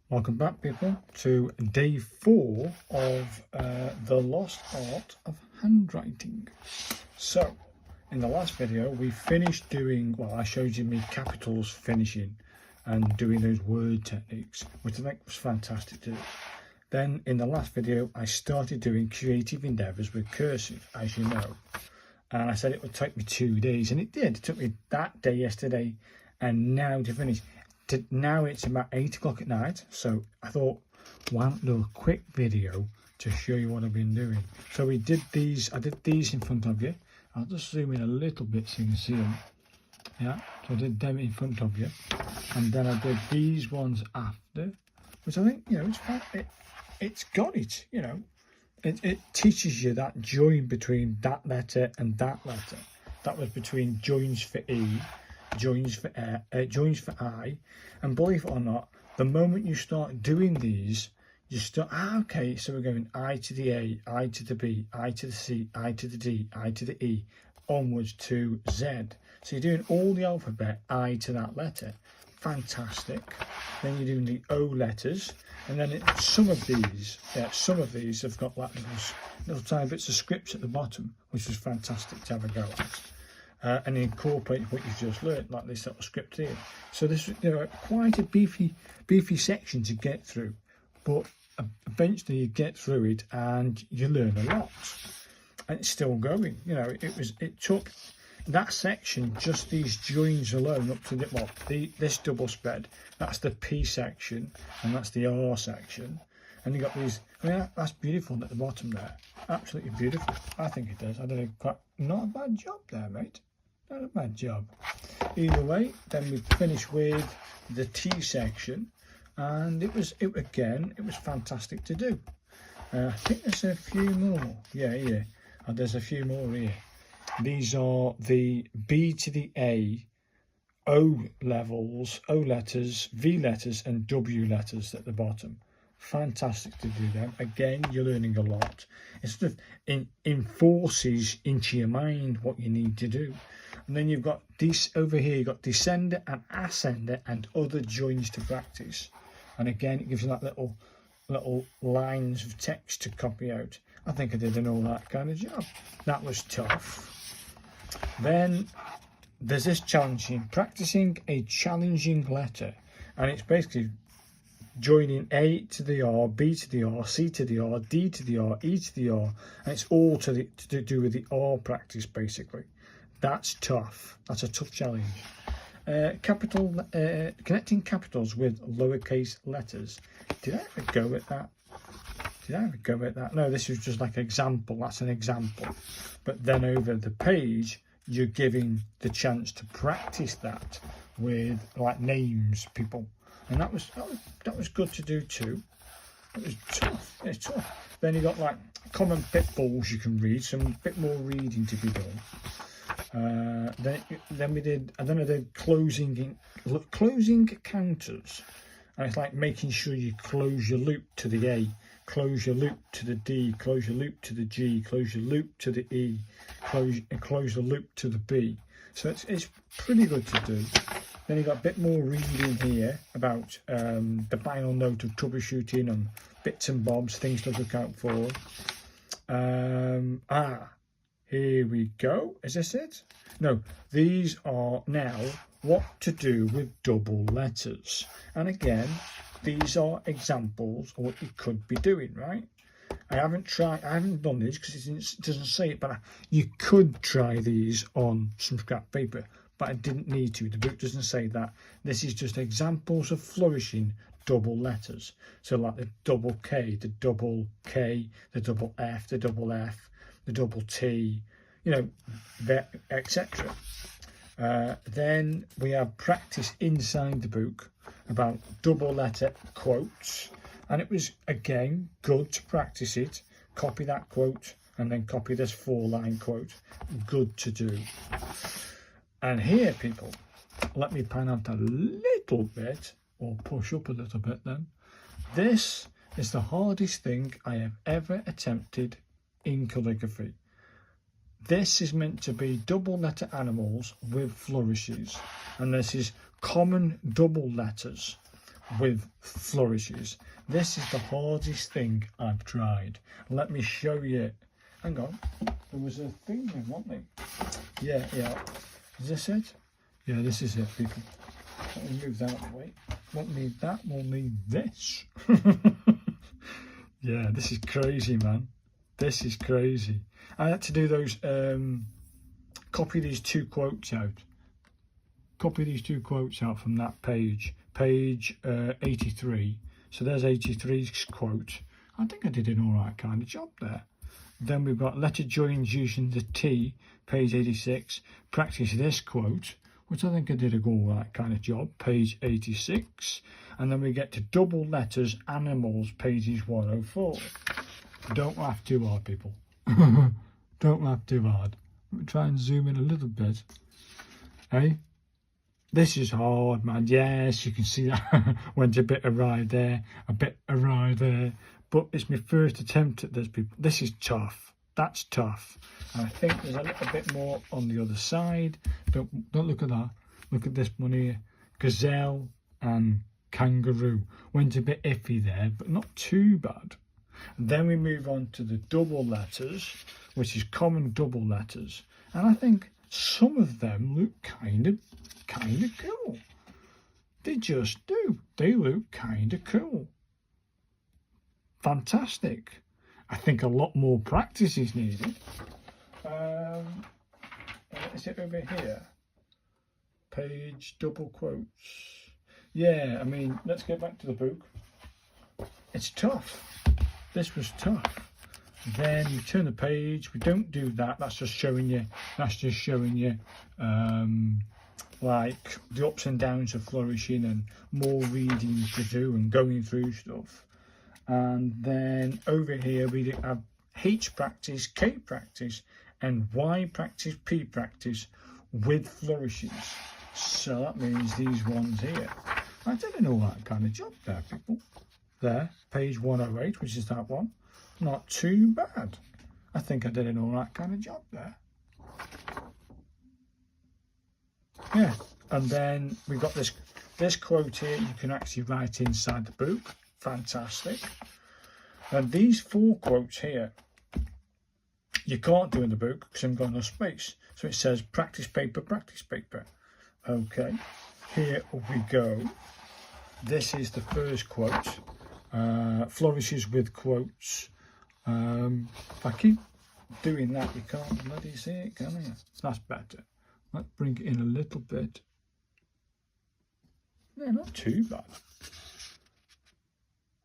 Welcome back, people, to day 4 of the lost art of handwriting. So, in the last video, we finished doing, well, I showed you me capitals finishing and doing those word techniques, which I think was fantastic to do. Then, in the last video, I started doing creative endeavours with cursive, as you know. And I said it would take me 2 days, and it did. It took me that day yesterday, and now to finish. Now it's about 8 o'clock at night, so I thought, why not do a quick video to show you what I've been doing. So we did these, I did these in front of you. I'll just zoom in a little bit so you can see them. Yeah, so I did them in front of you, and then I did these ones after, which I think, you know, it's got it, you know. It teaches you that join between that letter and that letter. That was between joins for E, joins for I, and believe it or not, the moment you start doing these, you start, okay, so we're going I to the A, I to the B, I to the C, I to the D, I to the E, onwards to Z. So you're doing all the alphabet, I to that letter. Fantastic. Then you're doing the O letters, and then some of these have got like little tiny bits of scripts at the bottom, which was fantastic to have a go at. And incorporate what you've just learned, like this little script here. So this, you know, quite a beefy section to get through, but eventually you get through it and you learn a lot. And it's still going. You know, it took that section, just these joins alone, up to this double spread. That's the P section, and that's the R section. And you got these. I mean, that's beautiful at the bottom there. Absolutely beautiful. I think it does. I did not a bad job there, mate. Not a bad job. Either way, then we finished with the T section, and it was fantastic to do. I think there's a few more. Yeah, and there's a few more here. These are the B to the A, O levels, O letters, V letters, and W letters at the bottom. Fantastic to do them. Again, you're learning a lot. It sort of enforces into your mind what you need to do. And then you've got this over here, you've got descender and ascender and other joins to practice. And again, it gives you that little lines of text to copy out. I think I did an all that kind of job. That was tough. Then there's this challenging, practicing a challenging letter. And it's basically joining A to the R, B to the R, C to the R, D to the R, E to the R, and it's all to do with the R practice, basically. That's tough. That's a tough challenge. Connecting capitals with lowercase letters. Did I ever go at that? No, this is just like example. That's an example. But then over the page, you're giving the chance to practice that with like names, people. And that was good to do too. It was tough. It's tough. Then you got like common pitfalls you can read. Some bit more reading to be done. Then I did closing counters, and it's like making sure you close your loop to the A, close your loop to the D, close your loop to the G, close your loop to the E, close the loop to the B. So it's pretty good to do. Then you got a bit more reading here about the final note of troubleshooting and bits and bobs, things to look out for. Here we go. Is this it? No, these are now what to do with double letters. And again, these are examples of what you could be doing, right? I haven't done this because it doesn't say it, but you could try these on some scrap paper, but I didn't need to. The book doesn't say that. This is just examples of flourishing double letters. So like the double K, the double K, the double F, the double F, the double T, you know, etc. Then we have practice inside the book about double letter quotes, and it was again good to practice it. Copy that quote and then copy this 4-line quote. Good to do. And here, people, let me pan out a little bit, or push up a little bit then. This is the hardest thing I have ever attempted in calligraphy. This is meant to be double letter animals with flourishes, and this is common double letters with flourishes. This is the hardest thing I've tried. Let me show you. Hang on, there was a thing there, wasn't there? Yeah. Is this it? Yeah, this is it, people. Let me move that out of the way. Won't need that, we'll need this. Yeah, this is crazy, man. This is crazy. I had to do those, copy these two quotes out. Copy these two quotes out from that page 83. So there's 83's quote. I think I did an all right kind of job there. Then we've got letter joins using the T, page 86. Practice this quote, which I think I did a all right kind of job, page 86. And then we get to double letters, animals, pages 104. Don't laugh too hard, people. Don't laugh too hard. Let me try and zoom in a little bit. Hey? This is hard, man. Yes, you can see that. Went a bit awry there, a bit awry there. But it's my first attempt at this, people. This is tough. That's tough. And I think there's a little bit more on the other side. Don't look at that. Look at this one here. Gazelle and kangaroo. Went a bit iffy there, but not too bad. And then we move on to the double letters, which is common double letters. And I think some of them look kind of cool. They just do. They look kind of cool. Fantastic. I think a lot more practice is needed. Is it over here? Page double quotes. Yeah, I mean, let's get back to the book. It's tough. This was tough. Then you turn the page. We don't do that. That's just showing you. Like the ups and downs of flourishing and more reading to do and going through stuff. And then over here we have H practice, K practice, and Y practice, P practice with flourishes. So that means these ones here. I did an all right kind of job there, people. There, page 108, which is that one. Not too bad. I think I did an all right kind of job there. Yeah, and then we've got this quote here you can actually write inside the book. Fantastic. And these four quotes here you can't do in the book because I've got no space. So it says practice paper, practice paper. Okay, here we go. This is the first quote. Flourishes with quotes. If I keep doing that, you can't bloody see it, can you? That's better. Let's bring it in a little bit. Yeah, not too bad.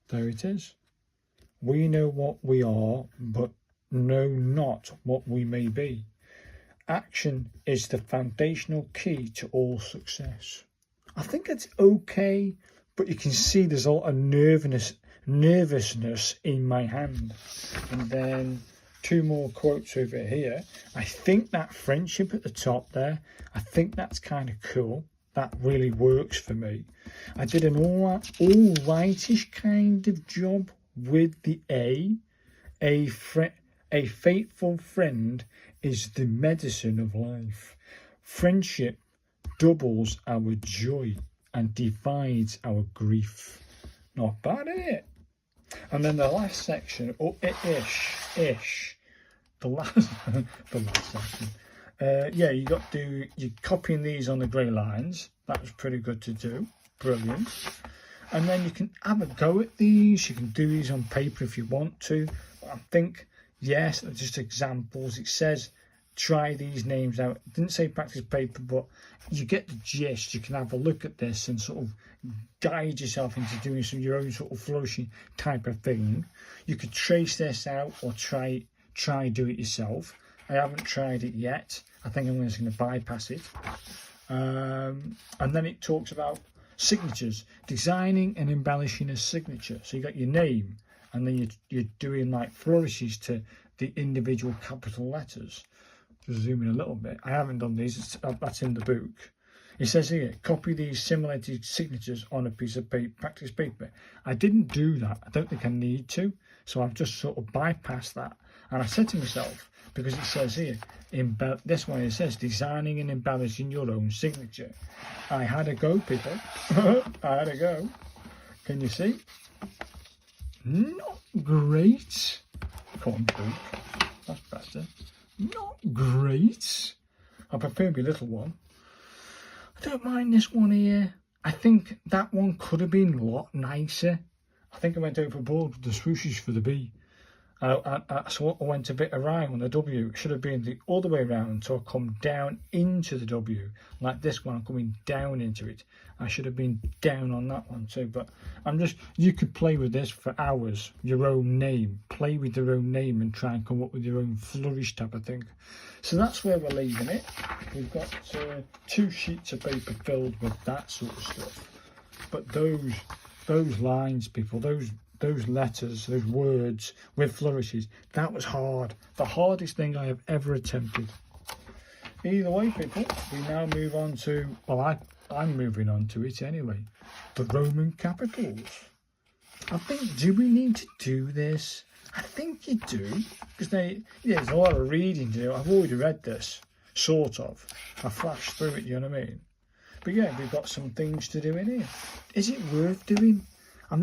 There it is. We know what we are, but know not what we may be. Action is the foundational key to all success. I think it's okay, but you can see there's a lot of nervousness in my hand. And then two more quotes over here. I think that friendship at the top there, I think that's kind of cool. That really works for me. I did an all rightish kind of job with the A. A faithful friend is the medicine of life. Friendship doubles our joy and divides our grief. Not bad, is it? And then the last section, ish. The last section. Yeah, you're copying these on the grey lines. That was pretty good to do. Brilliant. And then you can have a go at these. You can do these on paper if you want to. But I think, yes, they're just examples. It says try these names out. It didn't say practice paper, but you get the gist. You can have a look at this and sort of guide yourself into doing some your own sort of flourishing type of thing. You could trace this out or try do it yourself. I haven't tried it yet. I think I'm just going to bypass it. And then it talks about signatures, designing and embellishing a signature. So you got your name, and then you're doing like flourishes to the individual capital letters. Just zoom in a little bit. I haven't done these. That's in the book. It says here, copy these simulated signatures on a piece of paper, practice paper. I didn't do that. I don't think I need to. So I've just sort of bypassed that. And I said to myself, because it says here, this one it says designing and embellishing your own signature. I had a go, people. I had a go. Can you see? Not great. Come on, book. That's better. Not great. I prefer my little one. I don't mind this one here. I think that one could have been a lot nicer. I think I went overboard with the swooshes for the B. So I went a bit awry on the W. It should have been the other way around, so I come down into the W. Like this one, I'm coming down into it. I should have been down on that one too, but you could play with this for hours, your own name. Play with your own name and try and come up with your own flourish type of thing. So that's where we're leaving it. We've got 2 sheets of paper filled with that sort of stuff. But those lines, people, those letters, those words with flourishes, that was hard. The hardest thing I have ever attempted. Either way, people, we now move on to, well, I'm moving on to it anyway, the Roman capitals. I think, do we need to do this? I think you do, because there's a lot of reading to do. I've already read this, sort of. I flashed through it, you know what I mean? But yeah, we've got some things to do in here. Is it worth doing? I'm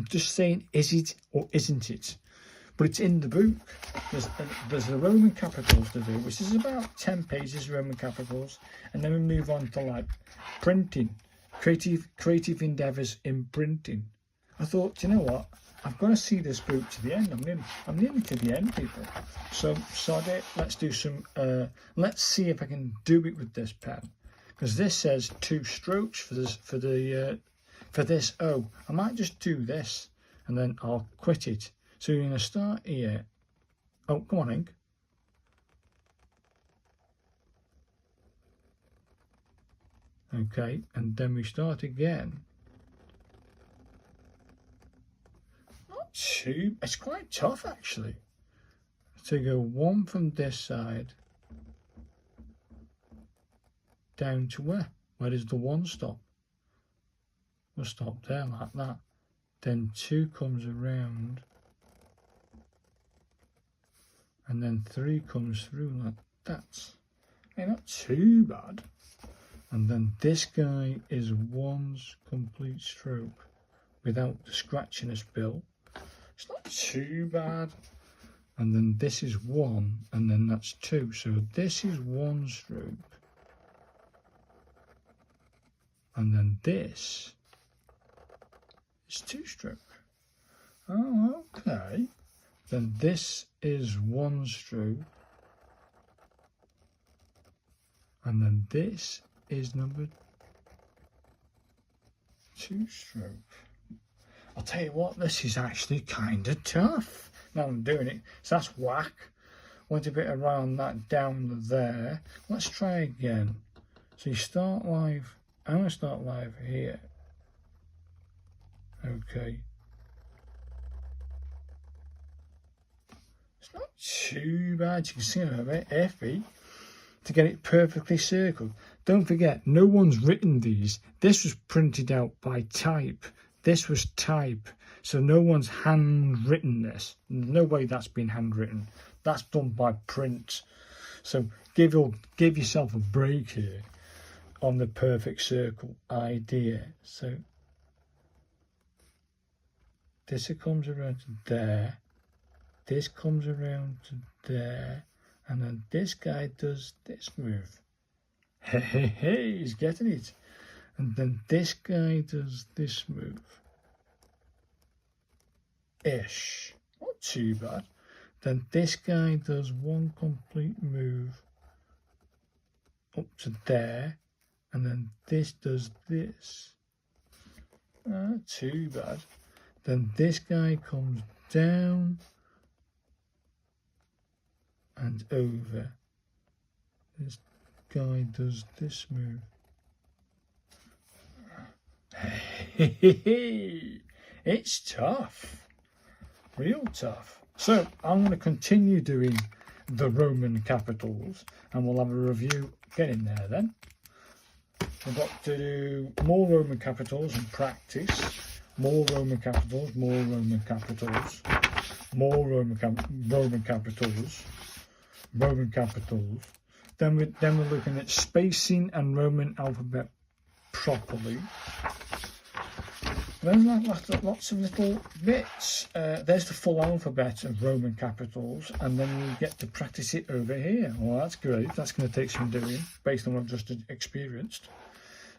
just saying, is it or isn't it? But it's in the book. There's the Roman capitals to do, which is about 10 pages Roman capitals, and then we move on to like printing, creative endeavours in printing. I thought, you know what? I've got to see this book to the end. I'm nearly to the end, people. So sod it. Let's do some. Let's see if I can do it with this pen, because this says 2 strokes for this for this O. I might just do this and then I'll quit it. So you're going to start here. Oh, come on, ink. Okay, and then we start again. Not too, it's quite tough actually. So go 1 from this side down to where? Where does the 1 stop? We'll stop there like that. Then 2 comes around. And then 3 comes through like that. Hey, not too bad. And then this guy is 1's complete stroke without the scratching a spill. It's not too bad. And then this is 1, and then that's 2. So this is 1 stroke. And then this is 2 stroke. Oh, okay. Then this is 1 stroke. And then this is number 2 stroke. I'll tell you what, this is actually kind of tough. Now I'm doing it. So that's whack. Went a bit around that down there. Let's try again. So you start live. I'm going to start live here. Okay. It's not too bad. You can see I'm a bit iffy to get it perfectly circled. Don't forget, no one's written these. This was printed out by type. This was type. So no one's handwritten this. No way that's been handwritten. That's done by print. So give yourself a break here on the perfect circle idea. So this comes around to there. This comes around to there. And then this guy does this move. Hey, hey, hey, he's getting it. And then this guy does this move. Ish. Not too bad. Then this guy does 1 complete move up to there. And then this does this. Not too bad. Then this guy comes down and over. This guy does this move. It's tough. Real tough. So I'm going to continue doing the Roman capitals and we'll have a review. Get in there then. We've got to do more Roman capitals and practice. More Roman capitals, more Roman capitals, more Roman capitals, Roman capitals. Then we're looking at spacing and Roman alphabet properly. There's lots of little bits. There's the full alphabet of Roman capitals, and then you get to practice it over here. Well, that's great. That's going to take some doing based on what I've just experienced.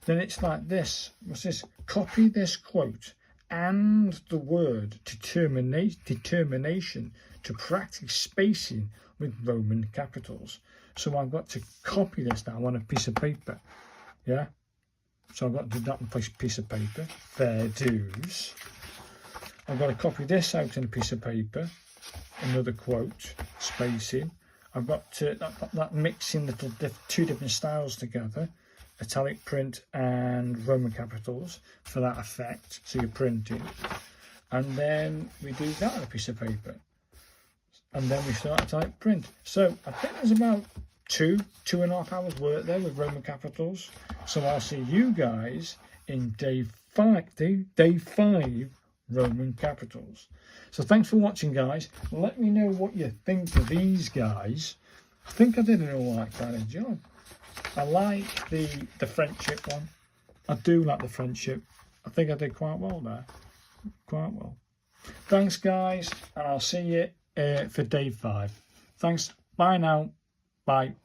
Then it's like this. What's this? Copy this quote and the word determination to practice spacing with Roman capitals. So I've got to copy this now on a piece of paper. Yeah? So I've got to do that on a piece of paper. Fair dues. I've got to copy this out on a piece of paper. Another quote, spacing. I've got to that mixing two different styles together, italic print and Roman capitals for that effect. So you're printing, and then we do that on a piece of paper, and then we start italic print. So I think there's about 2.5 hours work there with Roman capitals. So I'll see you guys in day 5 Roman capitals. So thanks for watching, guys. Let me know what you think of these guys. I think I did an alright kind of job. I like the friendship one. I do like the friendship. I think I did quite well there. Quite well. Thanks, guys, and I'll see you for day 5. Thanks. Bye now. Bye.